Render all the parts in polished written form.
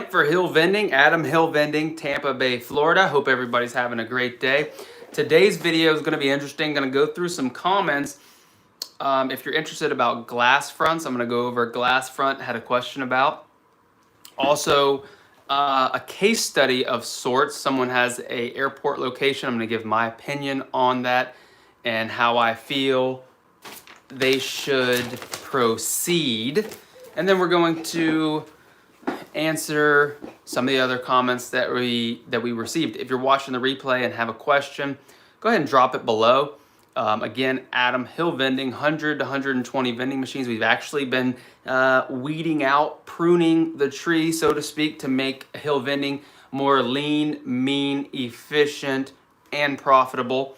Mike for Hill Vending, Adam Hill Vending, Tampa Bay, Florida. Hope everybody's having a great day. Today's video is going to be interesting. Going to go through some comments. If you're interested about glass fronts, I'm going to go over glass front, had a question about. Also, a case study of sorts. Someone has a airport location. I'm going to give my opinion on that and how I feel they should proceed. And then we're going to answer some of the other comments that we received. If you're watching the replay and have a question, go ahead and drop it below. Again, Adam Hill Vending, 100 to 120 vending machines. We've actually been weeding out, pruning the tree, so to speak, to make Hill Vending more lean, mean, efficient, and profitable.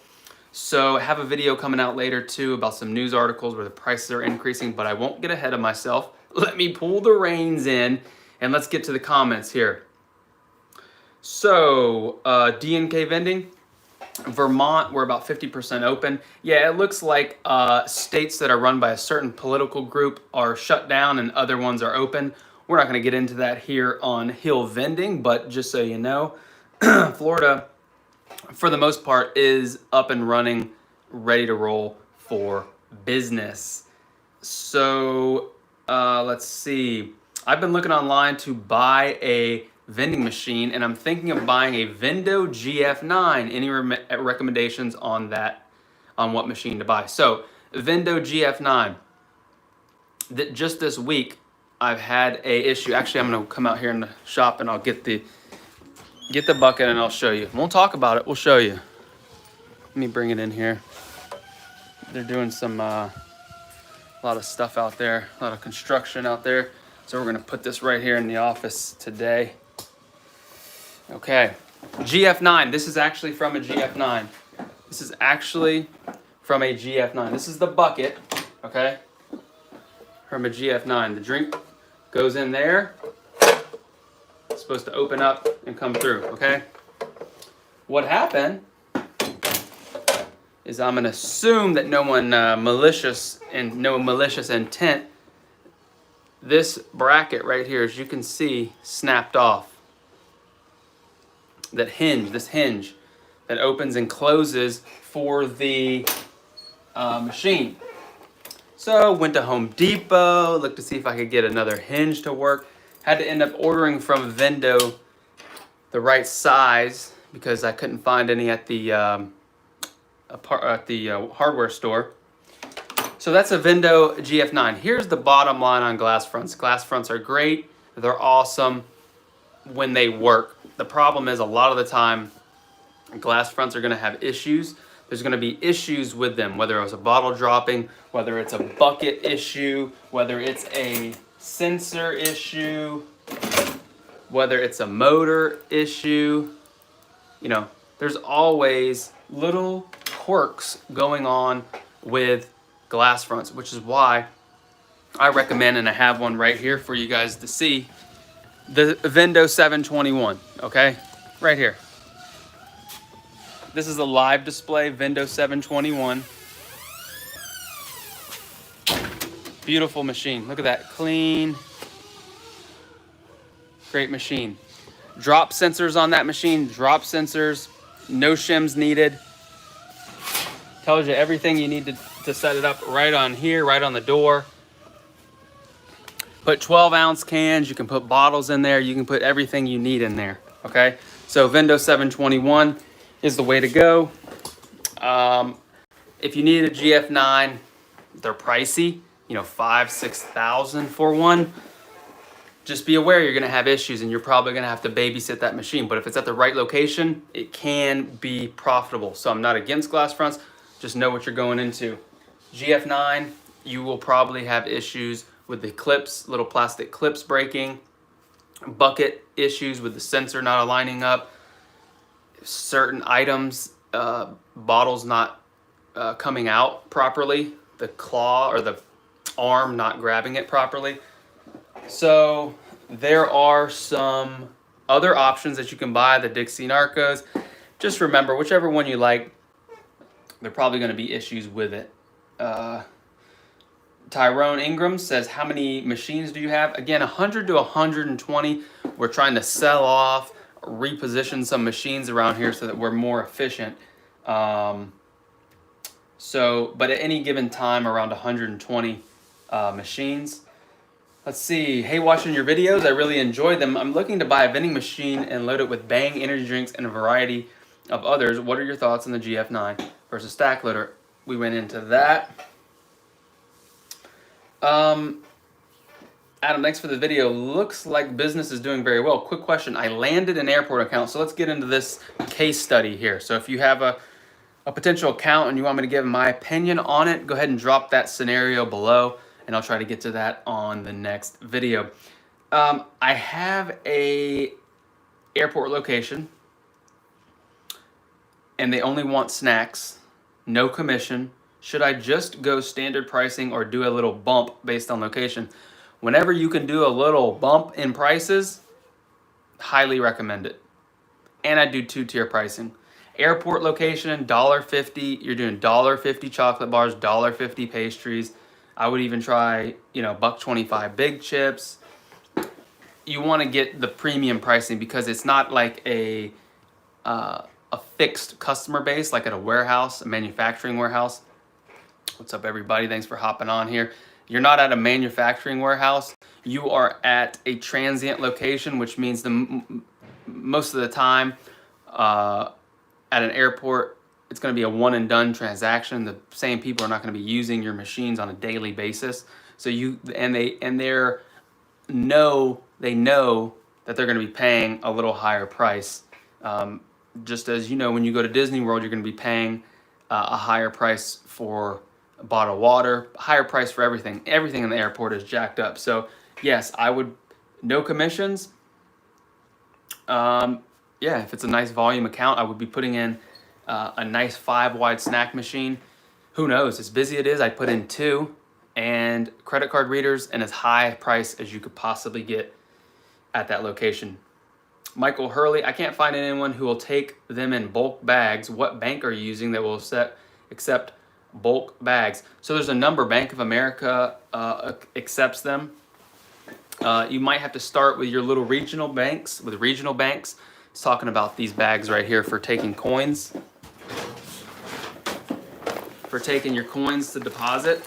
So I have a video coming out later too about some news articles where the prices are increasing, but I won't get ahead of myself. Let me pull the reins in and let's get to the comments here. So D&K Vending, Vermont, we're about 50% open. Yeah, it looks like states that are run by a certain political group are shut down and other ones are open. We're not going to get into that here on Hill Vending, but just so you know, Florida, for the most part, is up and running, ready to roll for business. So let's see. I've been looking online to buy a vending machine, and I'm thinking of buying a Vendo GF9. Any recommendations on that, on what machine to buy? So Vendo GF9. Just this week, I've had a issue. Actually, I'm going to come out here in the shop and I'll get the bucket and I'll show you. Won't talk about it. We'll show you. Let me bring it in here. They're doing some a lot of stuff out there, a lot of construction out there. So we're gonna put this right here in the office today. Okay, GF9. This is actually from a GF9. This is actually from a GF9. This is the bucket, okay, from a GF9. The drink goes in there. It's supposed to open up and come through, okay? What happened is I'm gonna assume that no one malicious intent. This bracket right here, as you can see, snapped off. That hinge, this hinge that opens and closes for the machine. So went to Home Depot, looked to see if I could get another hinge to work. Had to end up ordering from Vendo the right size because I couldn't find any at the hardware store. So that's a Vendo GF9. Here's the bottom line on glass fronts. Glass fronts are great. They're awesome when they work. The problem is a lot of the time, glass fronts are going to have issues. There's going to be issues with them, whether it was a bottle dropping, whether it's a bucket issue, whether it's a sensor issue, whether it's a motor issue. You know, there's always little quirks going on with glass fronts, which is why I recommend, and I have one right here for you guys to see, the Vendo 721, okay? Right here. This is a live display, Vendo 721. Beautiful machine. Look at that, clean, great machine. Drop sensors on that machine, drop sensors, no shims needed. Tells you everything you need to set it up right on here, right on the door. Put 12-ounce cans, you can put bottles in there, you can put everything you need in there, okay? So Vendo 721 is the way to go. If you need a GF9, they're pricey, you know, $5,000-$6,000 for one. Just be aware you're gonna have issues and you're probably gonna have to babysit that machine. But if it's at the right location, it can be profitable. So I'm not against glass fronts, just know what you're going into. GF9, you will probably have issues with the clips, little plastic clips breaking, bucket issues with the sensor not aligning up, certain items, bottles not coming out properly, the claw or the arm not grabbing it properly. So there are some other options that you can buy, the Dixie Narcos. Just remember, whichever one you like, there are probably going to be issues with it. Tyrone Ingram says, how many machines do you have? Again, 100 to 120. We're trying to sell off, reposition some machines around here so that we're more efficient. But at any given time, around 120 machines. Let's see. Hey, watching your videos, I really enjoy them. I'm looking to buy a vending machine and load it with Bang energy drinks and a variety of others. What are your thoughts on the GF9 versus stack loader? We went into that. Adam, thanks for the video. Looks like business is doing very well. Quick question. I landed an airport account, so let's get into this case study here. So if you have a potential account and you want me to give my opinion on it, go ahead and drop that scenario below, and I'll try to get to that on the next video. I have a airport location, and they only want snacks, no commission. Should I just go standard pricing or do a little bump based on location? Whenever you can do a little bump in prices, highly recommend it. And I do 2-tier pricing. Airport location, $1.50. You're doing $1.50 chocolate bars, $1.50 pastries. I would even try, $1.25 big chips. You want to get the premium pricing because it's not like a fixed customer base like at a warehouse, a manufacturing warehouse. What's up, everybody? Thanks for hopping on here. You're not at a manufacturing warehouse. You are at a transient location, which means most of the time at an airport, it's going to be a one and done transaction. The same people are not going to be using your machines on a daily basis. So they know that they're going to be paying a little higher price. Just as when you go to Disney World, you're going to be paying a higher price for a bottle of water, higher price for everything. Everything in the airport is jacked up. So yes, I would, no commissions. If it's a nice volume account, I would be putting in a nice 5-wide snack machine. Who knows? As busy it is, I'd put in 2 and credit card readers and as high a price as you could possibly get at that location. Michael Hurley, I can't find anyone who will take them in bulk bags. What bank are you using that will accept bulk bags? So there's a number. Bank of America accepts them. You might have to start with your little regional banks. With regional banks, it's talking about these bags right here for taking coins. For taking your coins to deposit.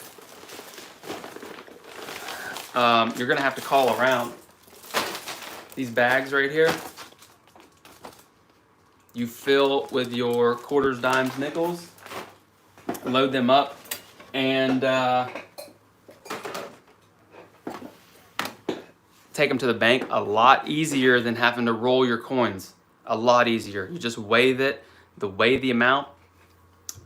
You're going to have to call around. These bags right here, you fill with your quarters, dimes, nickels, load them up, and take them to the bank. A lot easier than having to roll your coins. A lot easier. You just weigh the amount,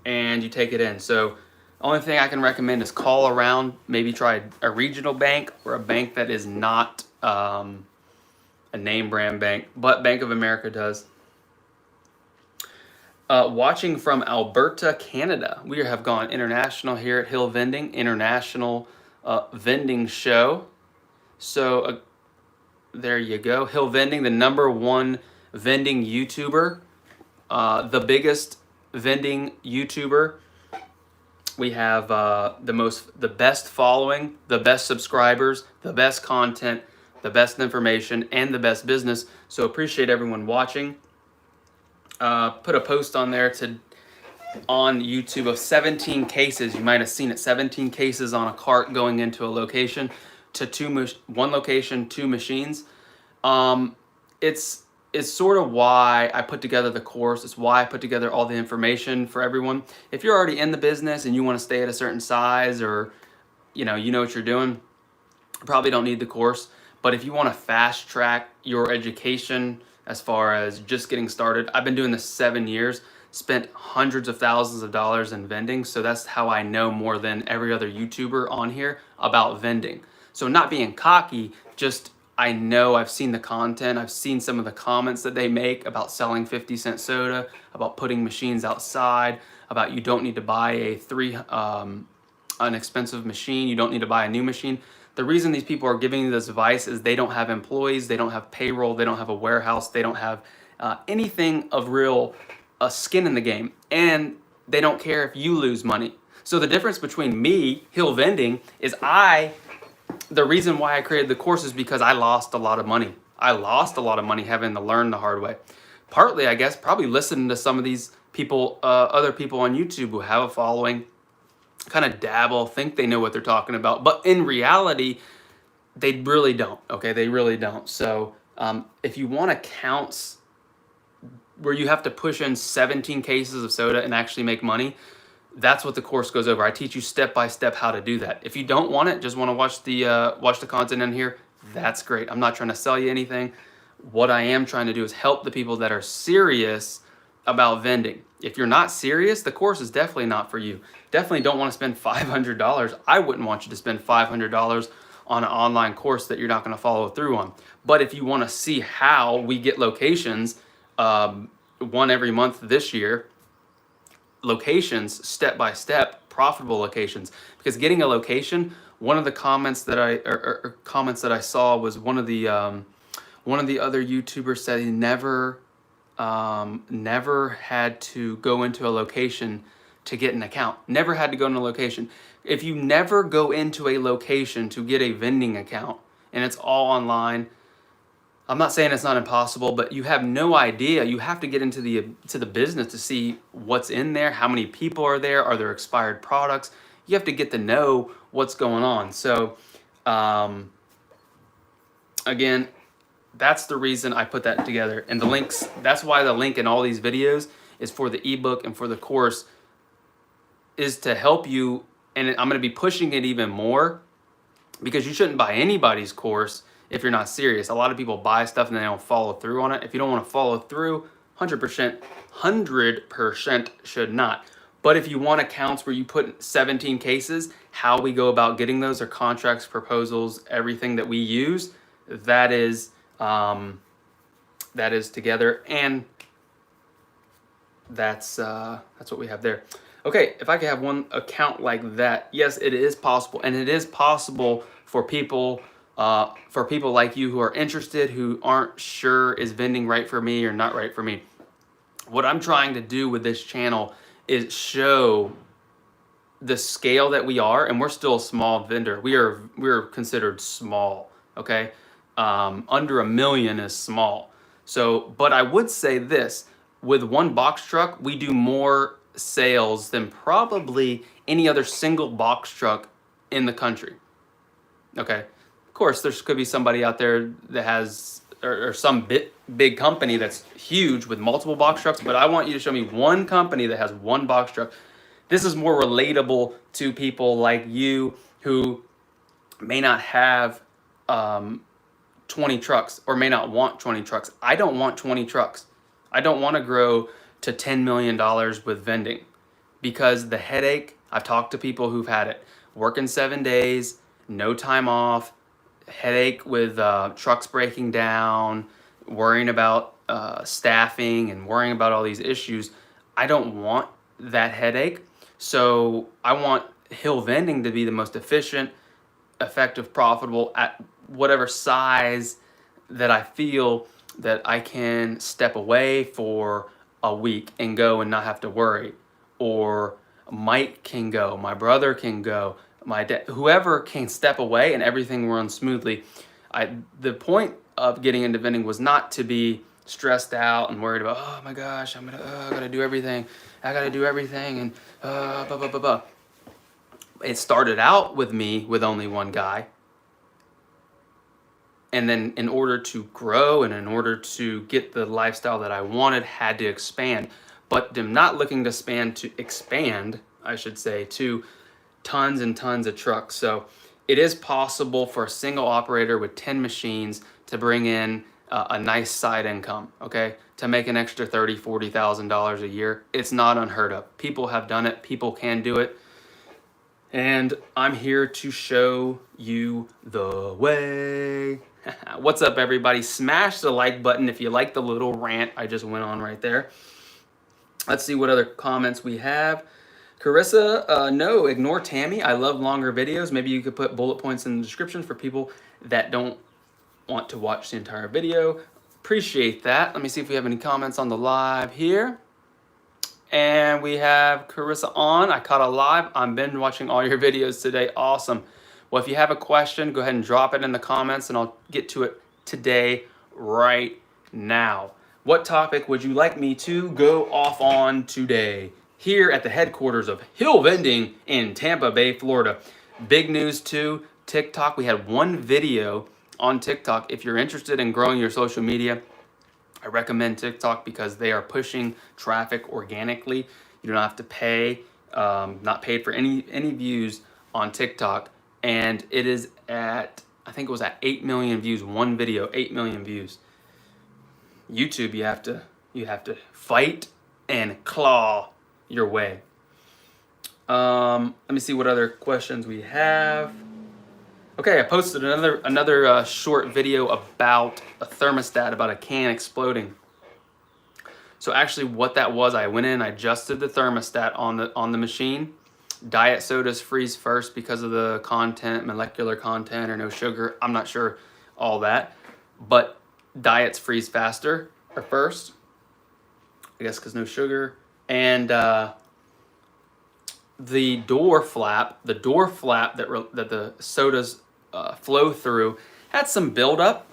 and you take it in. So only thing I can recommend is call around, maybe try a regional bank or a bank that is not a name brand bank, but Bank of America does. Watching from Alberta, Canada. We have gone international here at Hill Vending, international vending show. So there you go. Hill Vending, the #1 vending YouTuber, the biggest vending YouTuber. We have the best following, the best subscribers, the best content, the best information, and the best business. So appreciate everyone watching. Put a post on there on YouTube of 17 cases. You might have seen it. 17 cases on a cart going into a location to one location, 2 machines. It's sort of why I put together the course. It's why I put together all the information for everyone. If you're already in the business and you want to stay at a certain size, or you know what you're doing, you probably don't need the course. But if you want to fast track your education as far as just getting started, I've been doing this 7 years, spent hundreds of thousands of dollars in vending. So that's how I know more than every other YouTuber on here about vending. So not being cocky, just I know I've seen the content. I've seen some of the comments that they make about selling 50-cent soda, about putting machines outside, about you don't need to buy an expensive machine. You don't need to buy a new machine. The reason these people are giving you this advice is they don't have employees, they don't have payroll, they don't have a warehouse, they don't have anything of real skin in the game, and they don't care if you lose money. So the difference between me, Hill Vending, is the reason why I created the course is because I lost a lot of money. I lost a lot of money having to learn the hard way. Partly, I guess, probably listening to some of these people, other people on YouTube who have a following, kind of dabble, think they know what they're talking about, but in reality, they really don't. Okay, they really don't. So if you want accounts where you have to push in 17 cases of soda and actually make money, that's what the course goes over. I teach you step by step how to do that. If you don't want it, just want to watch the content in here, that's great. I'm not trying to sell you anything. What I am trying to do is help the people that are serious about vending. If you're not serious, the course is definitely not for you. Definitely don't want to spend $500. I wouldn't want you to spend $500 on an online course that you're not going to follow through on. But if you want to see how we get locations, one every month this year, locations step by step, profitable locations. Because getting a location, one of the comments that I saw was one of the other YouTubers said he never had to go into a location to get an account. Never had to go into a location. If you never go into a location to get a vending account and it's all online, I'm not saying it's not impossible, but you have no idea. You have to get into the business to see what's in there, how many people are there expired products. You have to get to know what's going on. So again, that's the reason I put that together. And the links, that's why the link in all these videos is for the ebook and for the course, is to help you. And I'm going to be pushing it even more, because you shouldn't buy anybody's course if you're not serious. A lot of people buy stuff and they don't follow through on it. If you don't want to follow through, 100% should not. But if you want accounts where you put 17 cases, how we go about getting those, or contracts, proposals, everything that we use, that is together, and that's what we have there. Okay, if I could have one account like that, yes, it is possible, and it is possible for people like you who are interested, who aren't sure, is vending right for me or not right for me. What I'm trying to do with this channel is show the scale that we are, and we're still a small vendor. We're considered small, okay? Under 1 million is small. So, but I would say this, with one box truck, we do more sales than probably any other single box truck in the country. Okay, of course, there could be somebody out there that has, or some big company that's huge with multiple box trucks, but I want you to show me one company that has one box truck. This is more relatable to people like you who may not have 20 trucks or may not want 20 trucks. I don't want 20 trucks. I don't want to grow to $10 million with vending, because the headache, I've talked to people who've had it, working 7 days, no time off, headache with trucks breaking down, worrying about staffing and worrying about all these issues. I don't want that headache. So I want Hill Vending to be the most efficient, effective, profitable at whatever size that I feel that I can step away for a week and go and not have to worry. Or Mike can go, my brother can go, my dad, whoever can step away and everything runs smoothly. The point of getting into vending was not to be stressed out and worried about, oh my gosh, I gotta do everything. I gotta do everything, and blah, blah, blah, blah. It started out with me with only one guy. And then in order to grow and in order to get the lifestyle that I wanted, had to expand. But I'm not looking to expand, I should say, to tons and tons of trucks. So it is possible for a single operator with 10 machines to bring in a nice side income, okay? To make an extra $30,000, $40,000 a year. It's not unheard of. People have done it. People can do it. And I'm here to show you the way. What's up, everybody? Smash the like button if you like the little rant I just went on right there. Let's see what other comments we have. Carissa, no, ignore Tammy. I love longer videos. Maybe you could put bullet points in the description for people that don't want to watch the entire video. Appreciate that. Let me see if we have any comments on the live here. And we have Carissa on. I caught a live. I've been watching all your videos today. Awesome. Well, if you have a question, go ahead and drop it in the comments and I'll get to it today, right now. What topic would you like me to go off on today? Here at the headquarters of Hill Vending in Tampa Bay, Florida. Big news too, TikTok. We had one video on TikTok. If you're interested in growing your social media, I recommend TikTok because they are pushing traffic organically. You don't have to pay, not paid for any views on TikTok. And it is at, I think it was at 8 million views, one video, 8 million views. YouTube, you have to fight and claw your way. Let me see what other questions we have. Okay, I posted another short video about a thermostat, about a can exploding. So actually what that was, I went in, I adjusted the thermostat on the machine. Diet sodas freeze first because of the content, molecular content or no sugar. I'm not sure all that, but diets freeze faster or first, I guess because no sugar. And the door flap that the sodas flow through had some buildup,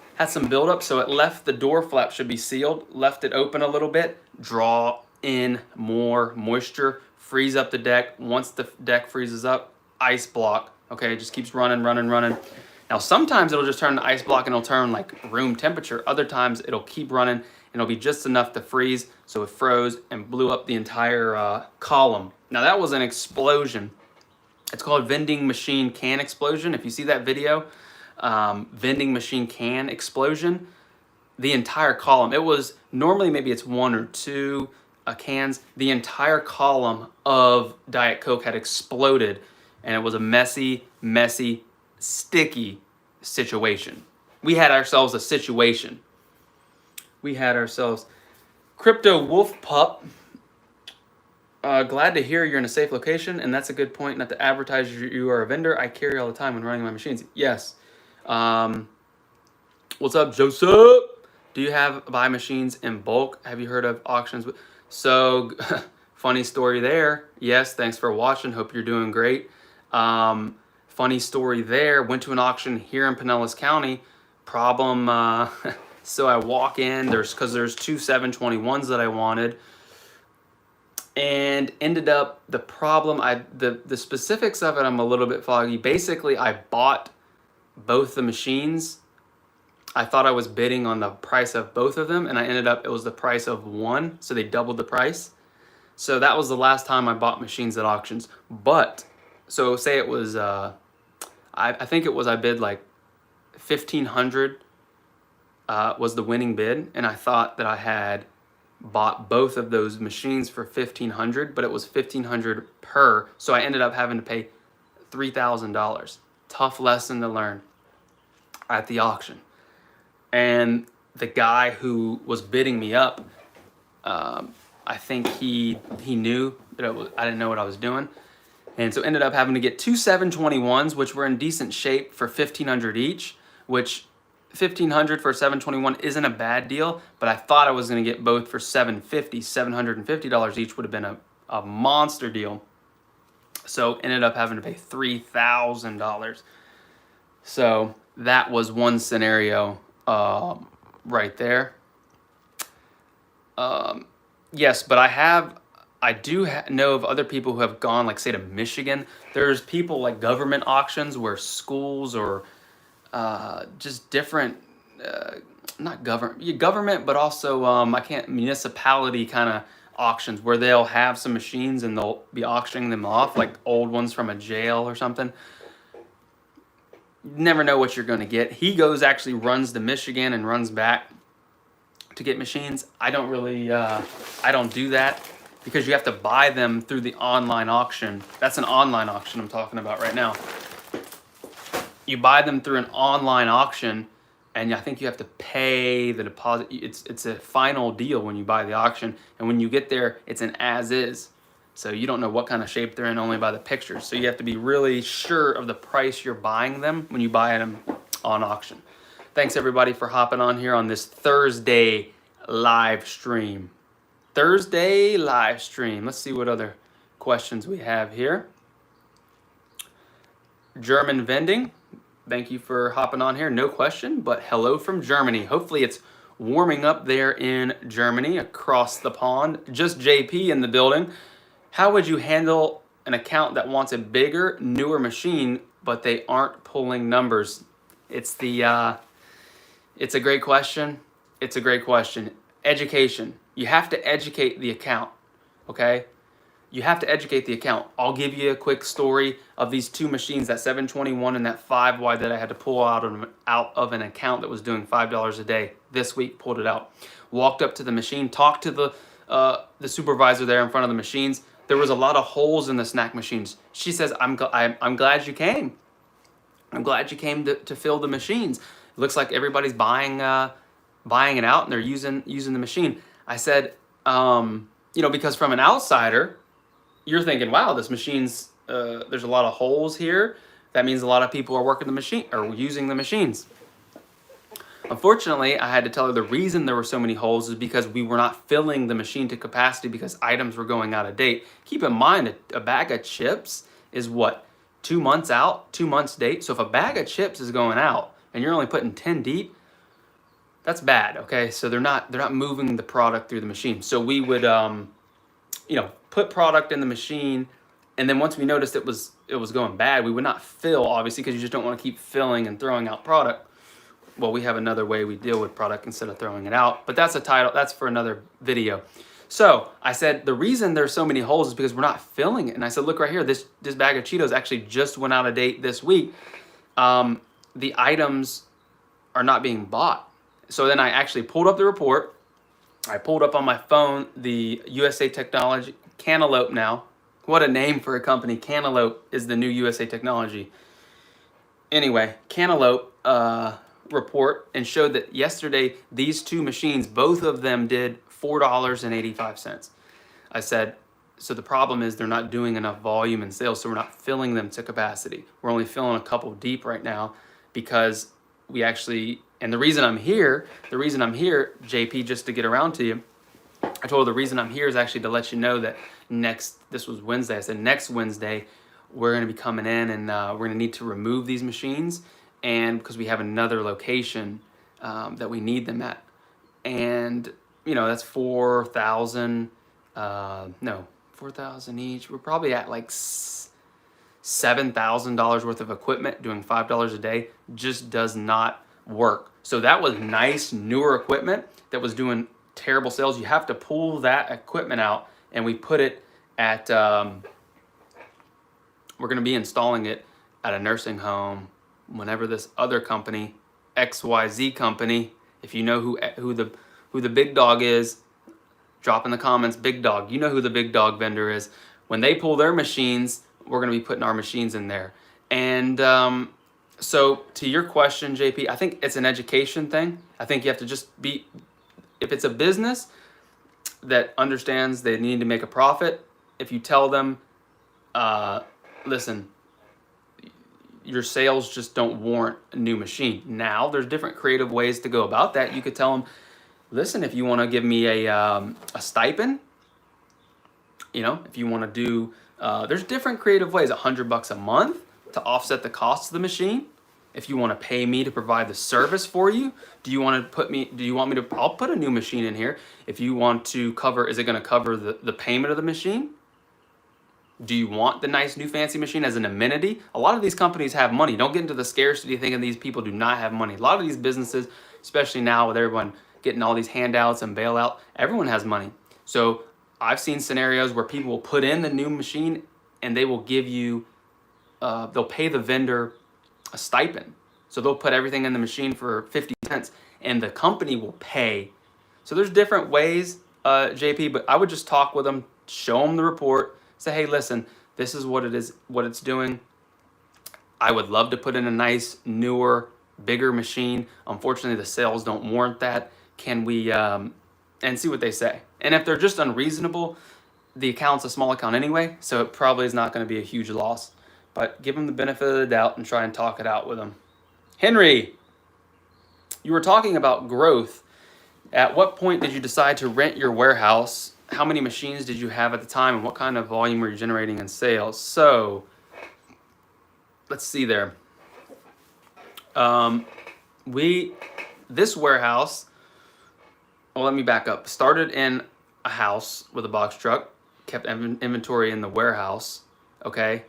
so it left the door flap should be sealed, left it open a little bit, draw in more moisture, freeze up the deck. Once the deck freezes up, ice block. Okay, it just keeps running. Now sometimes it'll just turn to ice block and it'll turn like room temperature. Other times it'll keep running and it'll be just enough to freeze. So it froze and blew up the entire column. Now that was an explosion. It's called vending machine can explosion. If you see that video, vending machine can explosion, the entire column, it was normally maybe it's one or two cans. The entire column of Diet Coke had exploded and it was a messy, sticky situation. We had ourselves a situation. Crypto Wolf Pup. Glad to hear you're in a safe location, and that's a good point. Not to advertise you are a vendor. I carry all the time when running my machines. Yes. What's up, Joseph? Do you buy machines in bulk? Have you heard of auctions? So, funny story there. Yes, thanks for watching. Hope you're doing great. Funny story there. Went to an auction here in Pinellas County. Problem. So I walk in. There's two 721s that I wanted. And ended up the problem, the specifics of it, I'm a little bit foggy. Basically, I bought both the machines. I thought I was bidding on the price of both of them, and it was the price of one, so they doubled the price. So that was the last time I bought machines at auctions. But, so say it was, I think it was, I bid like 1,500 was the winning bid, and I thought that I had bought both of those machines for 1,500, but it was 1,500 per, so I ended up having to pay $3,000. Tough lesson to learn at the auction. And the guy who was bidding me up, I think he knew that I didn't know what I was doing, and so ended up having to get two 721s, which were in decent shape, for 1,500 each, which 1,500 for a 721 isn't a bad deal, but I thought I was going to get both for $750 each would have been a monster deal. So ended up having to pay $3,000. So that was one scenario right there. Yes, but I do know of other people who have gone, like say to Michigan. There's people like government auctions where schools or just different, not government, but also municipality kind of auctions where they'll have some machines and they'll be auctioning them off, like old ones from a jail or something. Never know what you're going to get. He actually runs to Michigan and runs back to get machines. I don't do that because you have to buy them through the online auction. That's an online auction I'm talking about right now. You buy them through an online auction, and I think you have to pay the deposit. It's a final deal when you buy the auction, and when you get there, it's an as-is. So you don't know what kind of shape they're in only by the pictures. So you have to be really sure of the price you're buying them when you buy them on auction. Thanks everybody for hopping on here on this Thursday live stream. Thursday live stream. Let's see what other questions we have here. German Vending. Thank you for hopping on here. No question, but hello from Germany. Hopefully it's warming up there in Germany across the pond. Just JP in the building. How would you handle an account that wants a bigger, newer machine, but they aren't pulling numbers? It's a great question. It's a great question. Education. You have to educate the account, okay? You have to educate the account. I'll give you a quick story of these two machines, that 721 and that 5Y that I had to pull out of an account that was doing $5 a day. This week, pulled it out. Walked up to the machine, talked to the supervisor there in front of the machines. There was a lot of holes in the snack machines. She says, I'm glad you came. I'm glad you came to fill the machines. It looks like everybody's buying it out and they're using the machine. I said, because from an outsider, you're thinking, wow, this machine's, there's a lot of holes here. That means a lot of people are working the machine or using the machines. Unfortunately, I had to tell her the reason there were so many holes is because we were not filling the machine to capacity because items were going out of date. Keep in mind, a bag of chips is what? 2 months out, 2 months date. So if a bag of chips is going out and you're only putting 10 deep, that's bad, okay? So they're not moving the product through the machine. So we would, put product in the machine, and then once we noticed it was going bad, we would not fill, obviously, because you just don't want to keep filling and throwing out product. Well, we have another way we deal with product instead of throwing it out, but that's a title, that's for another video. So I said, the reason there's so many holes is because we're not filling it. And I said, look right here, this bag of Cheetos actually just went out of date this week. The items are not being bought. So then I actually pulled up the report. I pulled up on my phone the USA Technology, Cantaloupe now. What a name for a company. Cantaloupe is the new USA Technology. Anyway, Cantaloupe report and showed that yesterday these two machines, both of them did $4.85. I said, so the problem is they're not doing enough volume and sales, so we're not filling them to capacity. We're only filling a couple deep right now because we actually, and the reason I'm here, JP, just to get around to you, I told her the reason I'm here is actually to let you know that this was Wednesday, I said next Wednesday, we're going to be coming in and we're going to need to remove these machines, and because we have another location that we need them at. And, that's 4,000, 4,000 each. We're probably at like $7,000 worth of equipment doing $5 a day. Just does not work. So that was nice, newer equipment that was doing terrible sales. You have to pull that equipment out, and we put it at, we're going to be installing it at a nursing home whenever this other company, XYZ company, if you know who the big dog is, drop in the comments, big dog. You know who the big dog vendor is. When they pull their machines, we're going to be putting our machines in there. And so to your question, JP, I think it's an education thing. I think you have to just if it's a business that understands they need to make a profit, if you tell them, listen, your sales just don't warrant a new machine. Now, there's different creative ways to go about that. You could tell them, listen, if you want to give me a stipend, if you want to do, there's different creative ways. $100 a month to offset the cost of the machine. If you want to pay me to provide the service for you, do you want me to, I'll put a new machine in here. If you want to cover, is it going to cover the payment of the machine? Do you want the nice new fancy machine as an amenity? A lot of these companies have money. Don't get into the scarcity thinking these people do not have money. A lot of these businesses, especially now with everyone getting all these handouts and bailout, everyone has money. So I've seen scenarios where people will put in the new machine and they will give you, they'll pay the vendor a stipend. So they'll put everything in the machine for 50 cents and the company will pay. So there's different ways, JP, but I would just talk with them, show them the report, say, hey, listen, this is what it is, what it's doing. I would love to put in a nice, newer, bigger machine. Unfortunately, the sales don't warrant that. Can we, and see what they say. And if they're just unreasonable, the account's a small account anyway, so it probably is not going to be a huge loss. But give them the benefit of the doubt and try and talk it out with them. Henry, you were talking about growth. At what point did you decide to rent your warehouse how many machines did you have at the time, and what kind of volume were you generating in sales? So let's see there. This warehouse, well, let me back up. Started in a house with a box truck, kept inventory in the warehouse, okay?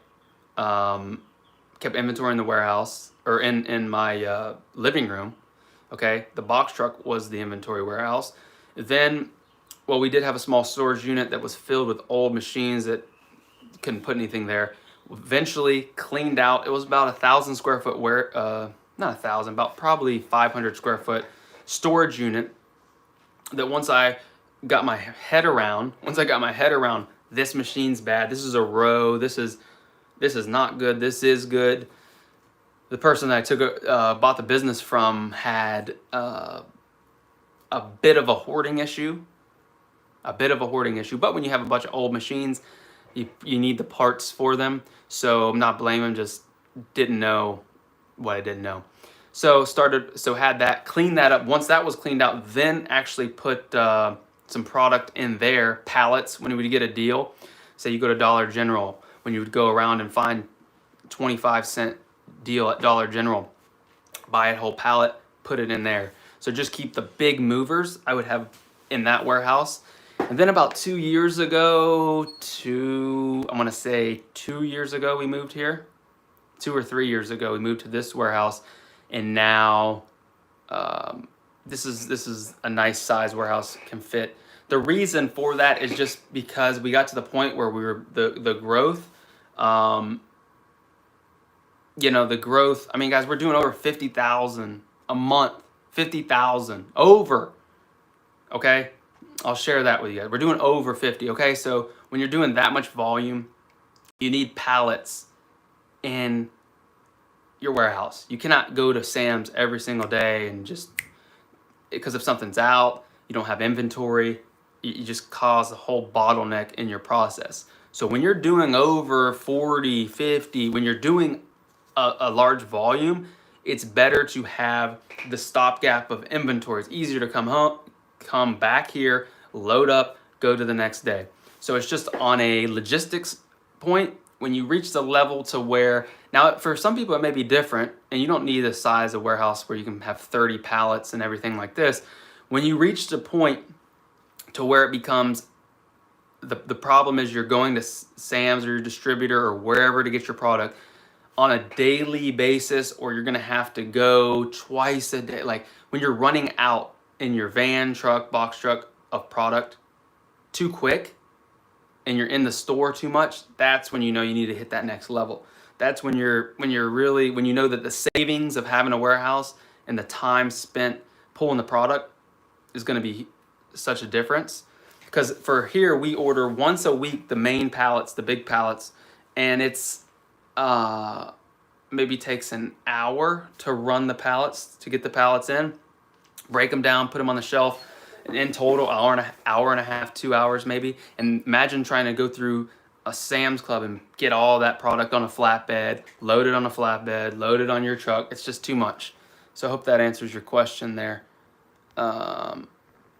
Kept inventory in the warehouse, or in my living room, okay? The box truck was the inventory warehouse. Then, well, we did have a small storage unit that was filled with old machines that couldn't put anything there. Eventually cleaned out. It was about 1,000 square foot not 1,000, about probably 500 square foot storage unit that once I got my head around, this machine's bad, this is a row, this is not good, this is good. The person that I bought the business from had a bit of a hoarding issue. But when you have a bunch of old machines, you need the parts for them. So I'm not blaming him, just didn't know what I didn't know. So had that, cleaned that up. Once that was cleaned out, then actually put some product in there, pallets. When we would get a deal, say you go to Dollar General, when you would go around and find 25-cent deal at Dollar General, buy a whole pallet, put it in there. So just keep the big movers I would have in that warehouse. And then about 2 years ago, I want to say 2 years ago, we moved here. 2 or 3 years ago, we moved to this warehouse, and now this is a nice size warehouse, can fit. The reason for that is just because we got to the point where we were the growth. The growth. I mean, guys, we're doing over 50,000 a month. 50,000 over. Okay, I'll share that with you guys. We're doing over 50. Okay, so when you're doing that much volume, you need pallets in your warehouse. You cannot go to Sam's every single day and just, because if something's out, you don't have inventory, you just cause a whole bottleneck in your process. So when you're doing over 40, 50, when you're doing a large volume, it's better to have the stopgap of inventory. It's easier to come back here, load up, go to the next day. So it's just on a logistics point, when you reach the level to where, now for some people it may be different, and you don't need the size of warehouse where you can have 30 pallets and everything like this. When you reach the point to where it becomes, the problem is you're going to Sam's or your distributor or wherever to get your product on a daily basis, or you're gonna have to go twice a day. Like when you're running out in your van, truck, box truck of product too quick, and you're in the store too much, that's when you know you need to hit that next level. That's when you know that the savings of having a warehouse and the time spent pulling the product is going to be such a difference. Because for here, we order once a week the main pallets, the big pallets, and it's maybe takes an hour to run the pallets, to get the pallets in, break them down, put them on the shelf. In total, hour and a half, 2 hours maybe. And imagine trying to go through a Sam's Club and get all that product on a flatbed, load it on a flatbed, load it on your truck. It's just too much. So I hope that answers your question there.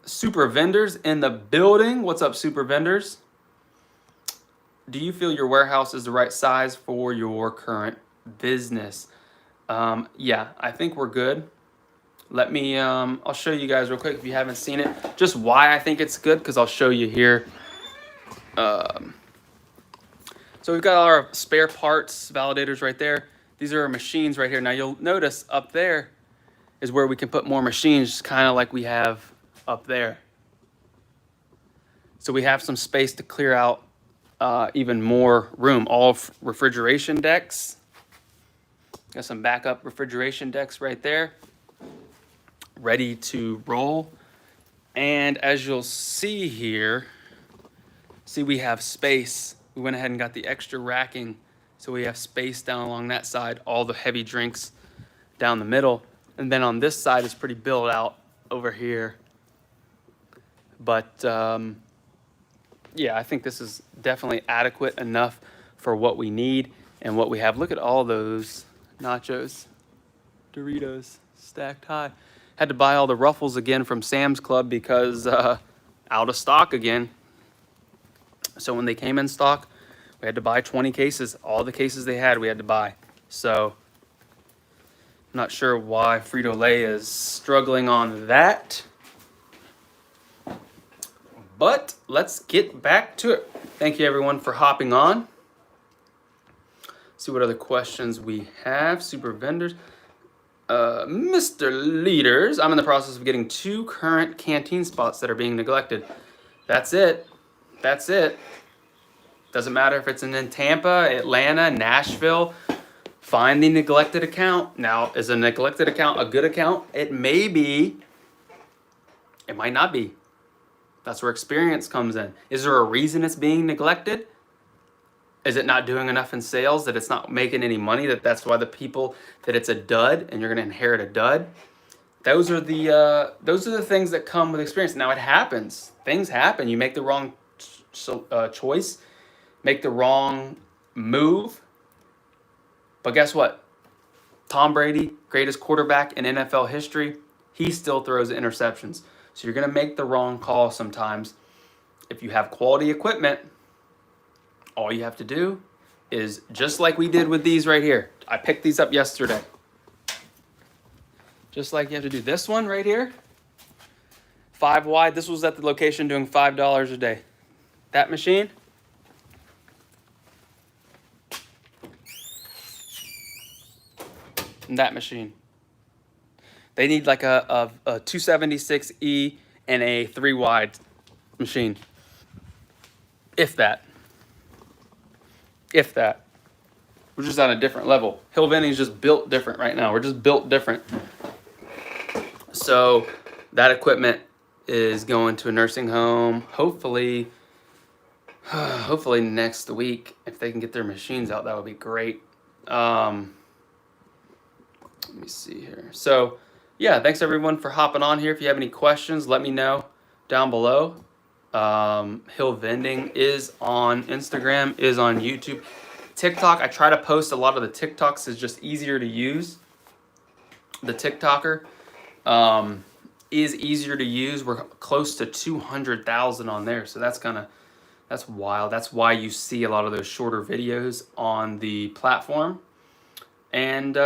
Super vendors in the building. What's up, super vendors? Do you feel your warehouse is the right size for your current business? Yeah, I think we're good. Let me, I'll show you guys real quick if you haven't seen it, just why I think it's good, because I'll show you here. So we've got our spare parts validators right there. These are our machines right here. Now you'll notice up there is where we can put more machines, kind of like we have up there. So we have some space to clear out even more room. All refrigeration decks. Got some backup refrigeration decks right there, ready to roll. And as you'll see here, we have space. We went ahead and got the extra racking, so we have space down along that side, all the heavy drinks down the middle. And then on this side is pretty built out over here. But yeah, I think this is definitely adequate enough for what we need and what we have. Look at all those nachos, Doritos stacked high. Had to buy all the Ruffles again from Sam's Club because out of stock again. So when they came in stock, we had to buy 20 cases. All the cases they had, we had to buy. So I'm not sure why Frito-Lay is struggling on that. But let's get back to it. Thank you everyone for hopping on. See what other questions we have. Super vendors. Mr. Leaders, I'm in the process of getting 2 current canteen spots that are being neglected. That's it. That's it. Doesn't matter if it's in Tampa, Atlanta, Nashville. Find the neglected account. Now, is a neglected account a good account? It may be. It might not be. That's where experience comes in. Is there a reason it's being neglected? Is it not doing enough in sales, that it's not making any money, that's why the people, that it's a dud and you're going to inherit a dud? Those are the things that come with experience. Now it happens. Things happen. You make the wrong choice, make the wrong move. But guess what? Tom Brady, greatest quarterback in NFL history, he still throws interceptions. So you're going to make the wrong call sometimes. If you have quality equipment, all you have to do is just like we did with these right here. I picked these up yesterday. Just like you have to do this one right here. 5 wide. This was at the location doing $5 a day. That machine. And that machine. They need like a 276E and a 3 wide machine. If that. If that. We're just on a different level. Hill Vending is just built different right now. We're just built different. So that equipment is going to a nursing home. Hopefully next week, if they can get their machines out, that would be great. Let me see here. So yeah, thanks everyone for hopping on here. If you have any questions, let me know down below. Hill Vending is on Instagram, is on YouTube. TikTok, I try to post a lot of the TikToks. It's just easier to use. The TikToker is easier to use. We're close to 200,000 on there, so that's wild. That's why you see a lot of those shorter videos on the platform. And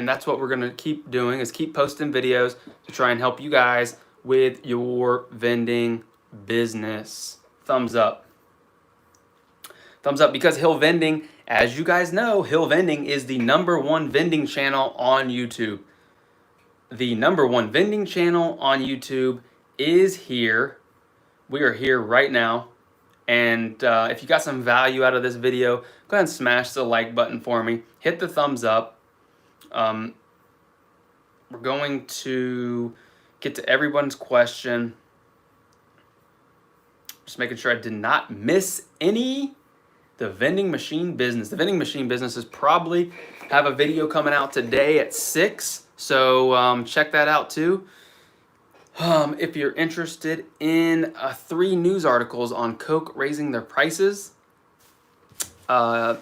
that's what we're gonna keep doing, is keep posting videos to try and help you guys with your vending business. Thumbs up. Thumbs up, because Hill Vending, as you guys know, Hill Vending is the #1 vending channel on YouTube. The #1 vending channel on YouTube is here. We are here right now. And if you got some value out of this video, go ahead and smash the like button for me. Hit the thumbs up. We're going to get to everyone's question. Just making sure I did not miss any. The vending machine business. The vending machine business is probably have a video coming out today at 6. So check that out too. If you're interested in 3 news articles on Coke raising their prices, the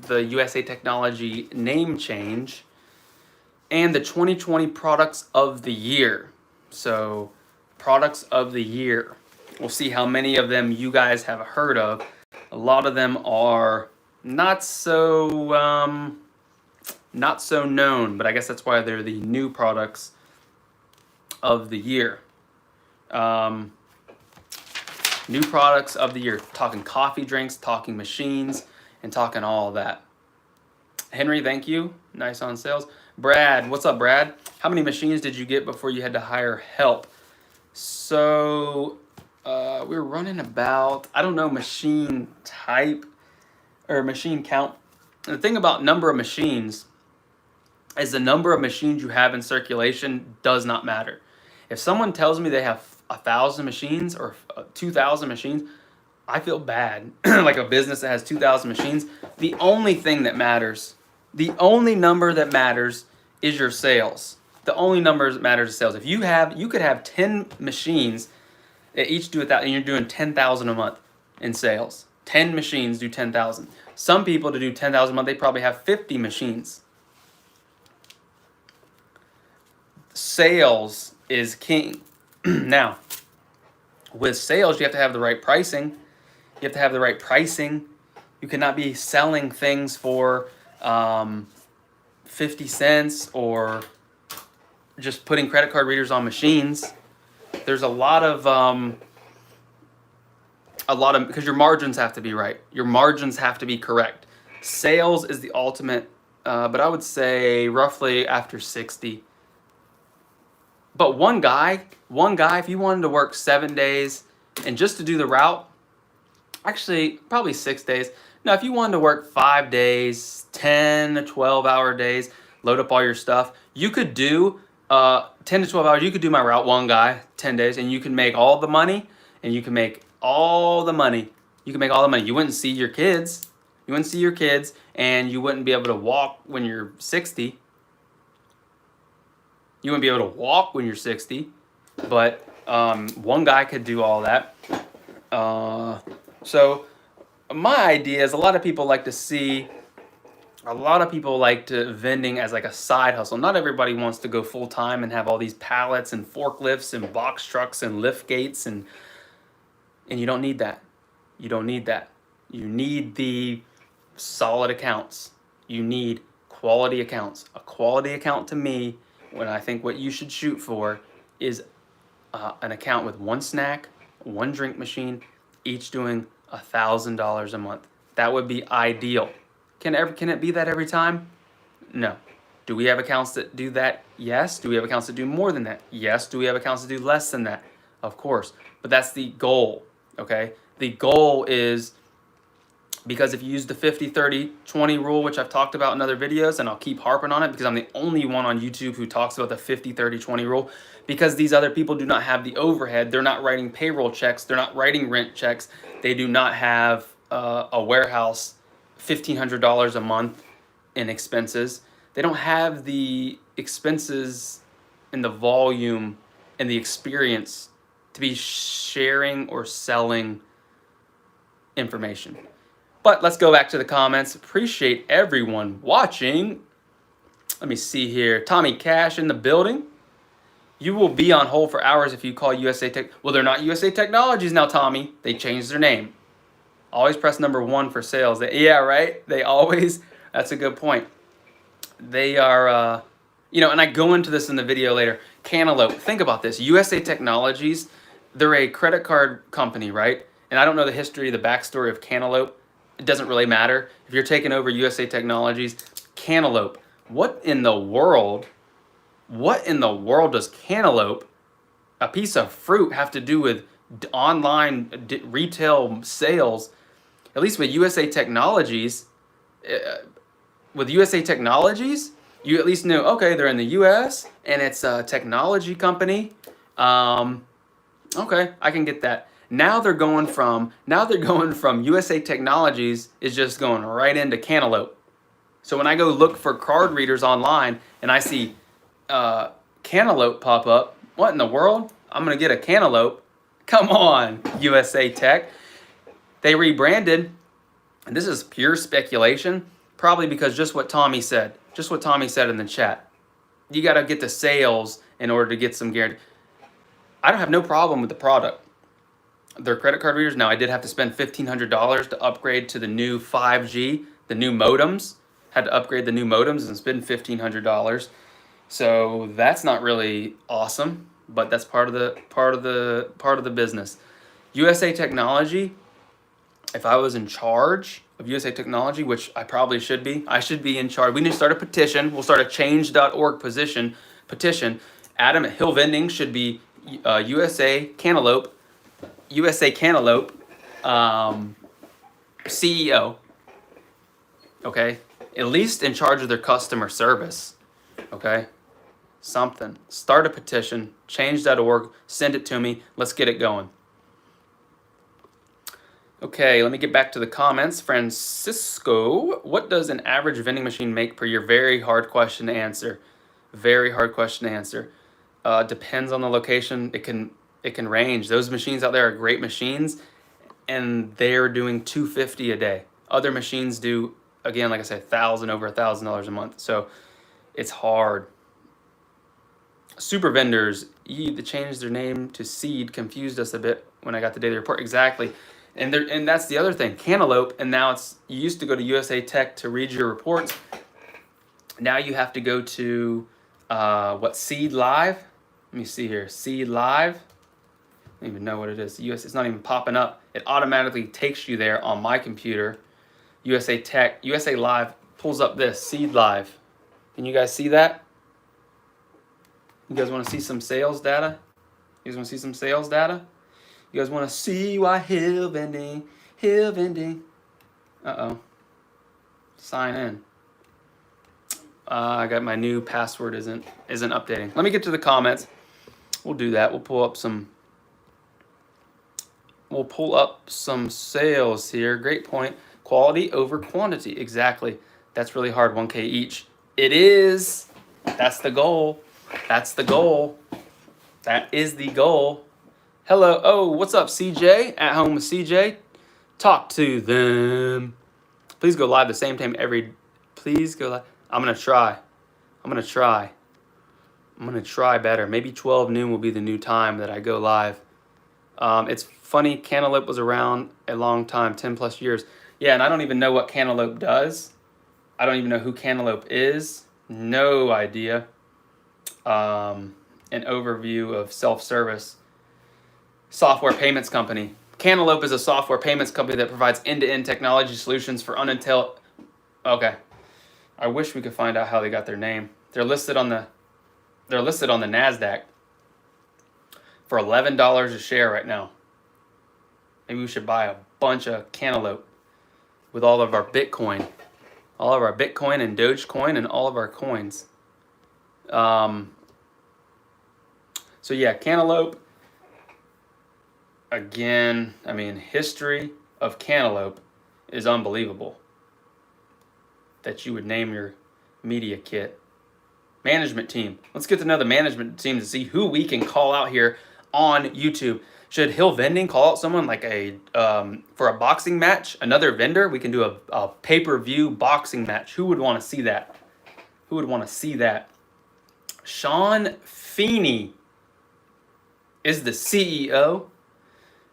USA Technology name change, and the 2020 products of the year. So products of the year. We'll see how many of them you guys have heard of. A lot of them are not so known, but I guess that's why they're the new products of the year. New products of the year. Talking coffee drinks, talking machines, and talking all of that. Henry, thank you. Nice on sales. Brad, what's up, Brad? How many machines did you get before you had to hire help? So we're running about, I don't know, machine type or machine count. The thing about number of machines is the number of machines you have in circulation does not matter. If someone tells me they have 1,000 machines or 2,000 machines, I feel bad. Like a business that has 2,000 machines. The only thing that matters, the only number that matters is your sales. The only number that matters is sales. If you could have 10 machines that each do 1,000, and you're doing 10,000 a month in sales. 10 machines do 10,000. Some people, to do 10,000 a month, they probably have 50 machines. Sales is king. Now, With sales, you have to have the right pricing. You have to have the right pricing. You cannot be selling things for 50 cents or just putting credit card readers on machines. There's a lot of because your margins have to be right. Your margins have to be correct. Sales is the ultimate, but I would say roughly after 60. But one guy, if you wanted to work 7 days and just to do the route, actually probably 6 days. Now, if you wanted to work 5 days, 10 to 12-hour days, load up all your stuff, you could do 10 to 12 hours. You could do my route, one guy, 10 days, and you can make all the money, and you can make all the money. You can make all the money. You wouldn't see your kids. You wouldn't see your kids, and you wouldn't be able to walk when you're 60. You wouldn't be able to walk when you're 60, but one guy could do all that. So my idea is a lot of people like vending as like a side hustle. Not everybody wants to go full time and have all these pallets and forklifts and box trucks and lift gates, and you don't need that. You don't need that. You need the solid accounts. You need quality accounts. A quality account to me, when I think what you should shoot for is an account with one snack, one drink machine, each doing $1,000 a month. That would be ideal. Can it be that every time? No. Do we have accounts that do that? Yes. Do we have accounts that do more than that? Yes. Do we have accounts that do less than that? Of course. But that's the goal, okay? The goal is, because if you use the 50-30-20 rule, which I've talked about in other videos, and I'll keep harping on it because I'm the only one on YouTube who talks about the 50-30-20 rule, because these other people do not have the overhead. They're not writing payroll checks. They're not writing rent checks. They do not have a warehouse, $1,500 a month in expenses. They don't have the expenses and the volume and the experience to be sharing or selling information. But let's go back to the comments. Appreciate everyone watching. Let me see here. Tommy Cash in the building. You will be on hold for hours if you call USA Tech. Well, they're not USA Technologies now, Tommy. They changed their name. Always press number 1 for sales. Yeah, right? They always, that's a good point. They are, and I go into this in the video later. Cantaloupe, think about this. USA Technologies, they're a credit card company, right? And I don't know the history, the backstory of Cantaloupe. It doesn't really matter. If you're taking over USA Technologies, Cantaloupe, what in the world does Cantaloupe, a piece of fruit, have to do with online retail sales? At least with USA Technologies, you at least know, okay, they're in the US and it's a technology company. Okay, I can get that. Now they're going from USA Technologies is just going right into Cantaloupe. So when I go look for card readers online and I see Cantaloupe pop up, what in the world? I'm gonna get a Cantaloupe. Come on, USA Tech. They rebranded, and this is pure speculation, probably because just what Tommy said in the chat. You gotta get the sales in order to get some guarantee. I don't have no problem with the product. They're credit card readers. Now, I did have to spend $1,500 to upgrade to the new 5G, the new modems. Had to upgrade the new modems and spend $1,500. So that's not really awesome, but that's part of the business. USA Technology, if I was in charge of USA Technology, which I probably should be, I should be in charge. We need to start a petition. We'll start a change.org petition. Adam at Hill Vending should be USA Cantaloupe CEO. Okay? At least in charge of their customer service. Okay? Something. Start a petition, change.org, send it to me. Let's get it going. Okay, let me get back to the comments. Francisco, what does an average vending machine make per year? Very hard question to answer. Very hard question to answer. Depends on the location. It can range. Those machines out there are great machines, and they're doing $250 a day. Other machines do, again, like I said, over $1,000 a month. So it's hard. Super vendors, They changed their name to Seed confused us a bit when I got the daily report. Exactly. And that's the other thing, Cantaloupe, and now you used to go to USA Tech to read your reports. Now you have to go to Seed Live. Let me see here, Seed Live. I don't even know what it is. It's not even popping up. It automatically takes you there on my computer. USA Tech, USA Live pulls up this Seed Live. Can you guys see that? You guys want to see some sales data? You guys want to see some sales data? You guys want to see why Hill Vending? Uh-oh. Sign in. I got my new password isn't updating. Let me get to the comments. We'll do that. We'll pull up some sales here. Great point. Quality over quantity. Exactly. That's really hard. 1K each. It is. That's the goal. That's the goal. That is the goal. Hello. Oh, what's up, CJ? At home with CJ. Talk to them. Please go live the same time Please go live. I'm going to try. I'm going to try better. Maybe 12 noon will be the new time that I go live. It's funny, Cantaloupe was around a long time, 10 plus years. Yeah, and I don't even know what Cantaloupe does. I don't even know who Cantaloupe is. No idea. An overview of self-service software payments company. Cantaloupe is a software payments company that provides end-to-end technology solutions for Okay. I wish we could find out how they got their name. They're listed on the NASDAQ for $11 a share right now. Maybe we should buy a bunch of Cantaloupe with all of our Bitcoin and Dogecoin and all of our coins. So yeah, Cantaloupe. Again, I mean, history of Cantaloupe is unbelievable. That you would name your media kit. Management team. Let's get to know the management team to see who we can call out here on YouTube. Should Hill Vending call out someone like for a boxing match? Another vendor? We can do a pay-per-view boxing match. Who would want to see that? Who would want to see that? Sean Feeney is the CEO.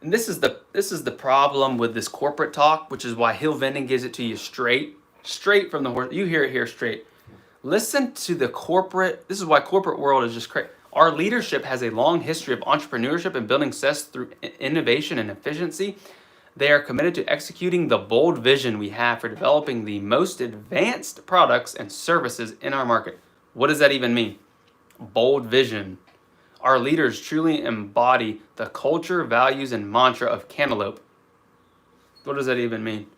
And this is the problem with this corporate talk, which is why Hill Vending gives it to you straight from the horse. You hear it here straight. Listen to the corporate. This is why corporate world is just crazy. Our leadership has a long history of entrepreneurship and building success through innovation and efficiency. They are committed to executing the bold vision we have for developing the most advanced products and services in our market. What does that even mean? Bold vision. Our leaders truly embody the culture, values, and mantra of Cantaloupe. What does that even mean?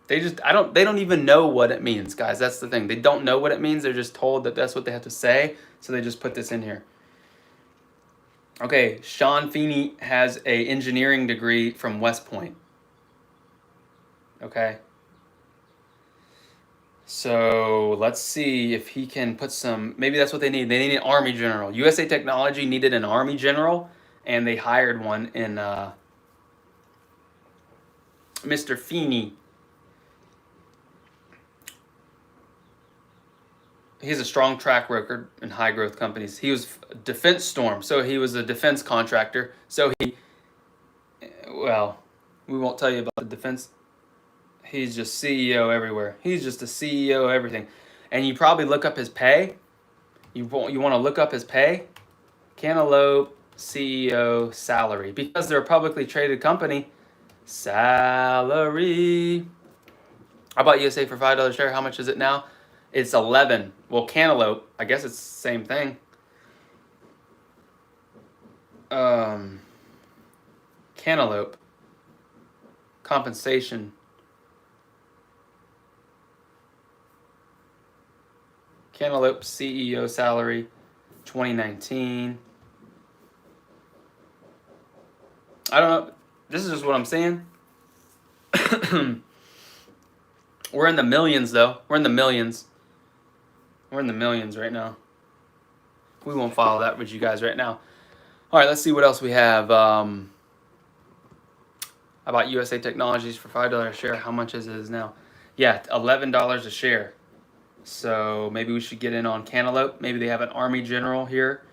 They don't even know what it means, guys. That's the thing. They don't know what it means. They're just told that that's what they have to say. So they just put this in here. Okay, Sean Feeney has an engineering degree from West Point. Okay. So let's see if he can put some, maybe that's what they need. They need an Army general. USA Technology needed an Army general, and they hired one in Mr. Feeney. He has a strong track record in high growth companies. He was Defense Storm, so he was a defense contractor. So we won't tell you about the defense. He's just CEO everywhere. He's just a CEO of everything. And you probably look up his pay. You want to look up his pay? Cantaloupe CEO salary. Because they're a publicly traded company, salary. How about USA for $5 a share? How much is it now? It's 11. Well, Cantaloupe, I guess it's the same thing. Cantaloupe. Compensation. Cantaloupe CEO salary, 2019. I don't know. This is just what I'm saying. We're in the millions, though. We're in the millions. We're in the millions right now. We won't follow that with you guys right now. All right, let's see what else we have. How about USA Technologies for $5 a share? How much is it now? Yeah, $11 a share. So maybe we should get in on Cantaloupe. Maybe they have an Army general here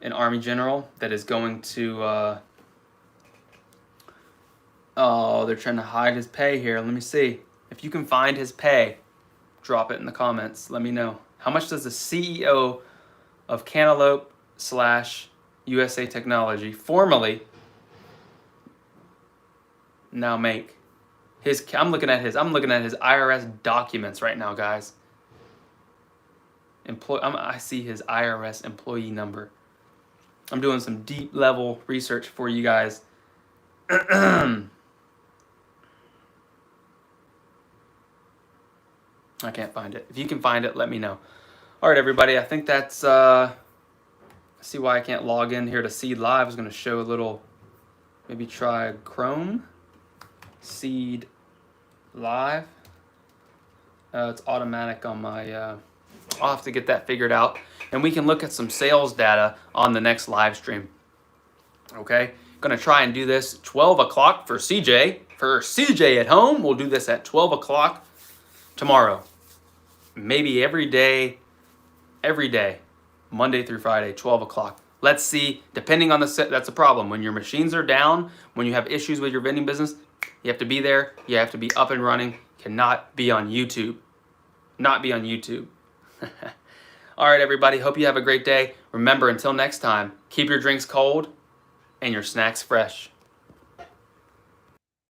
an Army general that is going to, oh, they're trying to hide his pay here. Let me see. If you can find his pay, drop it in the comments. Let me know. How much does the CEO of Cantaloupe / USA Technology, formerly, now make? I'm looking at his IRS documents right now, guys. I see his IRS employee number. I'm doing some deep level research for you guys. I can't find it. If you can find it, let me know. All right, everybody. I think that's. See why I can't log in here to Seed Live. I was going to show a little. Maybe try Chrome. Seed Live. It's automatic on my. I'll have to get that figured out, and we can look at some sales data on the next live stream. Okay, gonna try and do this 12 o'clock for CJ. For CJ at home, we'll do this at 12 o'clock tomorrow. Maybe every day, Monday through Friday, 12 o'clock. Let's see, depending on the set, that's a problem. When your machines are down, when you have issues with your vending business, you have to be there, you have to be up and running, cannot be on YouTube. Not be on YouTube. All right, everybody, hope you have a great day. Remember, until next time, keep your drinks cold and your snacks fresh.